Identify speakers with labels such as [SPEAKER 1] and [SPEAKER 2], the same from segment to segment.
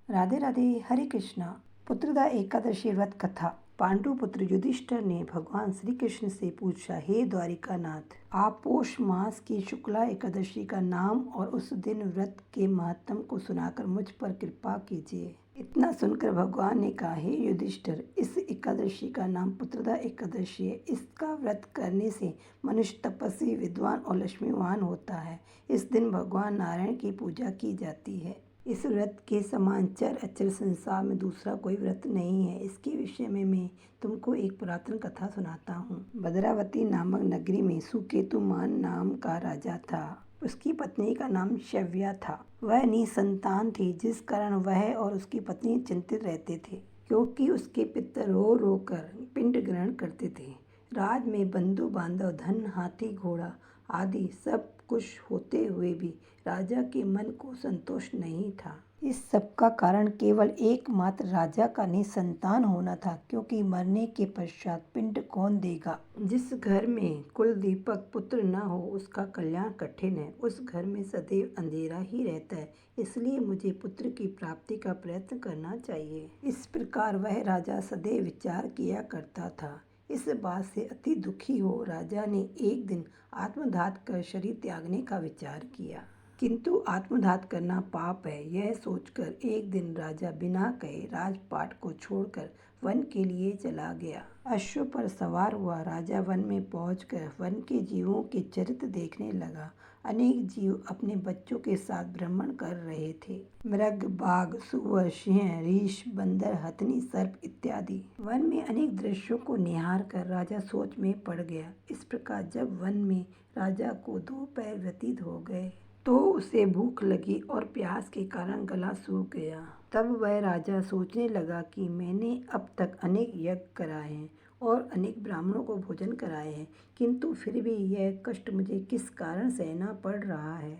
[SPEAKER 1] राधे राधे। हरे कृष्णा। पुत्रदा एकादशी व्रत कथा। पांडु पुत्र युधिष्ठिर ने भगवान श्री कृष्ण से पूछा, हे द्वारिकानाथ, आप पौष मास की शुक्ला एकादशी का नाम और उस दिन व्रत के महत्व को सुनाकर मुझ पर कृपा कीजिए। इतना सुनकर भगवान ने कहा, हे युधिष्ठिर, इस एकादशी का नाम पुत्रदा एकादशी है। इसका व्रत करने से मनुष्य तपस्वी, विद्वान और लक्ष्मीवान होता है। इस दिन भगवान नारायण की पूजा की जाती है। इस व्रत के समान चर अचर संसार में दूसरा कोई व्रत नहीं है। इसके विषय में मैं तुमको एक पुरातन कथा सुनाता हूँ। भद्रावती नामक नगरी में सुकेतुमान नाम का राजा था। उसकी पत्नी का नाम शव्या था। वह निसंतान थी, जिस कारण वह और उसकी पत्नी चिंतित रहते थे, क्योंकि उसके पितर रो रो कर पिंड ग्रहण करते थे। राज में बंधु बांधव, धन, हाथी, घोड़ा आदि सब कुछ होते हुए भी राजा के मन को संतोष नहीं था। इस सब का कारण केवल एकमात्र राजा का निसंतान होना था, क्योंकि मरने के पश्चात पिंड कौन देगा। जिस घर में कुल दीपक पुत्र न हो, उसका कल्याण कठिन है। उस घर में सदैव अंधेरा ही रहता है। इसलिए मुझे पुत्र की प्राप्ति का प्रयत्न करना चाहिए। इस प्रकार वह राजा सदैव विचार किया करता था। इस बात से अति दुखी हो राजा ने एक दिन आत्मघात कर शरीर त्यागने का विचार किया। किंतु आत्मघात करना पाप है, यह सोचकर एक दिन राजा बिना कहे राजपाट को छोड़कर वन के लिए चला गया। अश्व पर सवार हुआ राजा वन में पहुंचकर वन के जीवों के चरित्र देखने लगा। अनेक जीव अपने बच्चों के साथ भ्रमण कर रहे थे। मृग, बाघ, सुअर, सिंह, रीछ, बंदर, हथनी, सर्प इत्यादि। वन में अनेक दृश्यों को निहार कर राजा सोच में पड़ गया। इस प्रकार जब वन में राजा को दोपहर व्यतीत हो गए तो उसे भूख लगी और प्यास के कारण गला सूख गया। तब वह राजा सोचने लगा कि मैंने अब तक अनेक यज्ञ कराए हैं और अनेक ब्राह्मणों को भोजन कराए हैं, किंतु फिर भी यह कष्ट मुझे किस कारण सहना पड़ रहा है।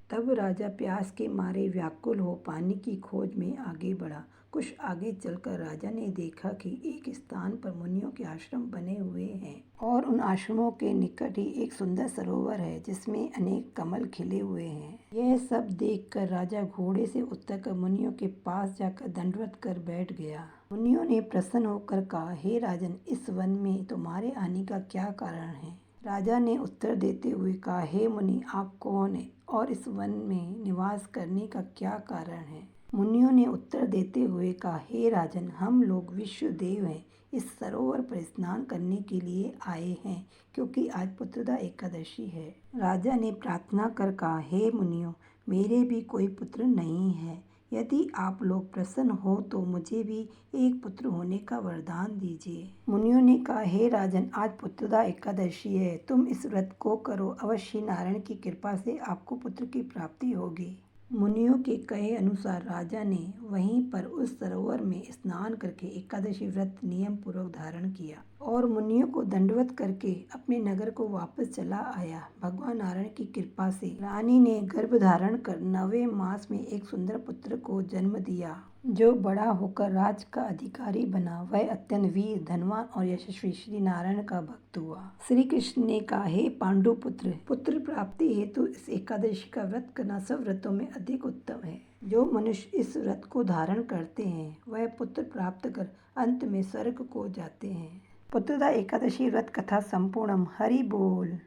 [SPEAKER 1] तब राजा प्यास के मारे व्याकुल हो पानी की खोज में आगे बढ़ा। कुछ आगे चलकर राजा ने देखा कि एक स्थान पर मुनियों के आश्रम बने हुए हैं और उन आश्रमों के निकट ही एक सुंदर सरोवर है, जिसमें अनेक कमल खिले हुए हैं। यह सब देखकर राजा घोड़े से उतरकर मुनियों के पास जाकर दंडवत कर बैठ गया। मुनियों ने प्रसन्न होकर कहा, हे राजन, इस वन में तुम्हारे आने का क्या कारण है। राजा ने उत्तर देते हुए कहा, हे मुनि, आप कौन हैं और इस वन में निवास करने का क्या कारण है। मुनियों ने उत्तर देते हुए कहा, हे राजन, हम लोग विश्वदेव हैं। इस सरोवर पर स्नान करने के लिए आए हैं, क्योंकि आज पुत्रदा एकादशी है। राजा ने प्रार्थना कर कहा, हे मुनियों, मेरे भी कोई पुत्र नहीं है। यदि आप लोग प्रसन्न हो तो मुझे भी एक पुत्र होने का वरदान दीजिए। मुनियों ने कहा, हे राजन, आज पुत्रदा एकादशी है, तुम इस व्रत को करो, अवश्य नारायण की कृपा से आपको पुत्र की प्राप्ति होगी। मुनियों के कहे अनुसार राजा ने वहीं पर उस सरोवर में स्नान करके एकादशी व्रत नियम पूर्वक धारण किया और मुनियों को दंडवत करके अपने नगर को वापस चला आया। भगवान नारायण की कृपा से रानी ने गर्भ धारण कर 9वें मास में एक सुंदर पुत्र को जन्म दिया, जो बड़ा होकर राज का अधिकारी बना। वह अत्यंत वीर, धनवान और यशस्वी श्री नारायण का भक्त हुआ। श्री कृष्ण ने कहा, हे पांडु पुत्र प्राप्ति हेतु इस एकादशी का व्रत करना सब व्रतों में अधिक उत्तम है। जो मनुष्य इस व्रत को धारण करते हैं वह पुत्र प्राप्त कर अंत में स्वर्ग को जाते हैं। पुत्रदा एकादशी व्रत कथा संपूर्णम। हरि बोल।